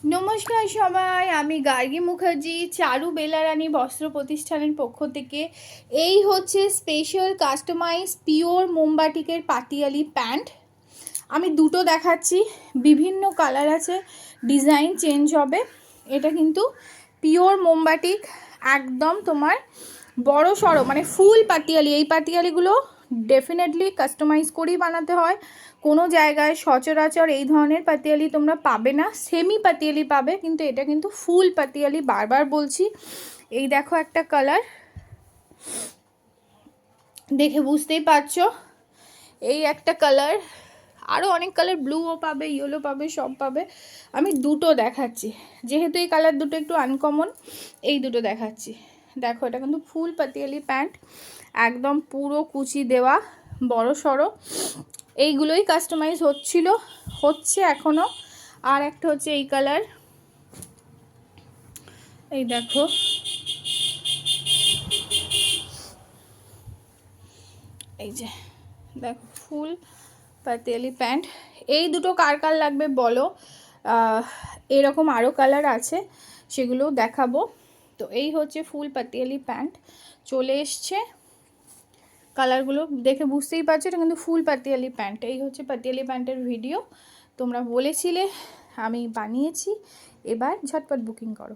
নমস্কার সবাই, আমি গার্গী মুখার্জি চারু বেলারানী বস্ত্র প্রতিষ্ঠানের পক্ষ থেকে। এই হচ্ছে স্পেশাল কাস্টমাইজ পিওর মোমবাটিকের পাটিয়ালি প্যান্ট। আমি দুটো দেখাচ্ছি, বিভিন্ন কালার আছে, ডিজাইন চেঞ্জ হবে। এটা কিন্তু পিওর মোমবাটিক, একদম তোমার বড় সড়ো মানে ফুল পাটিয়ালি। এই পাটিয়ালিগুলো ডেফিনেটলি কাস্টমাইজ করেই বানাতে হয়। কোনো জায়গায় সচরাচর এই ধরনের পাটিয়ালি তোমরা পাবে না, সেমি পাটিয়ালি পাবে, কিন্তু এটা কিন্তু ফুল পাটিয়ালি। বারবার বলছি, এই দেখো একটা কালার, দেখে বুঝতেই পারছো। এই একটা কালার, আরও অনেক কালার, ব্লুও পাবে, ইয়েলো পাবে, সব পাবে। আমি দুটো দেখাচ্ছি, যেহেতু এই কালার দুটো একটু আনকমন, এই দুটো দেখাচ্ছি। দেখো, এটা কিন্তু ফুল পাটিয়ালি প্যান্ট, একদম পুরো কুচি দেওয়া, বড় সড়ো। এইগুলোই কাস্টমাইজ হচ্ছে এখনও। আর একটা হচ্ছে এই কালার, এই দেখো, এই যে দেখো ফুল পাটিয়ালি প্যান্ট। এই দুটো কার কার লাগবে বলো। এরকম আরও কালার আছে, সেগুলোও দেখাবো। তো এই হচ্ছে ফুল পাটিয়ালি প্যান্ট চলে এসছে। কালারগুলো দেখে বুঝতেই পারছো, এটা কিন্তু ফুল পাটিয়ালি প্যান্ট। এই হচ্ছে পাটিয়ালি প্যান্টের ভিডিও, তোমরা বলেছিলে, আমি বানিয়েছি। এবার ঝটপট বুকিং করো।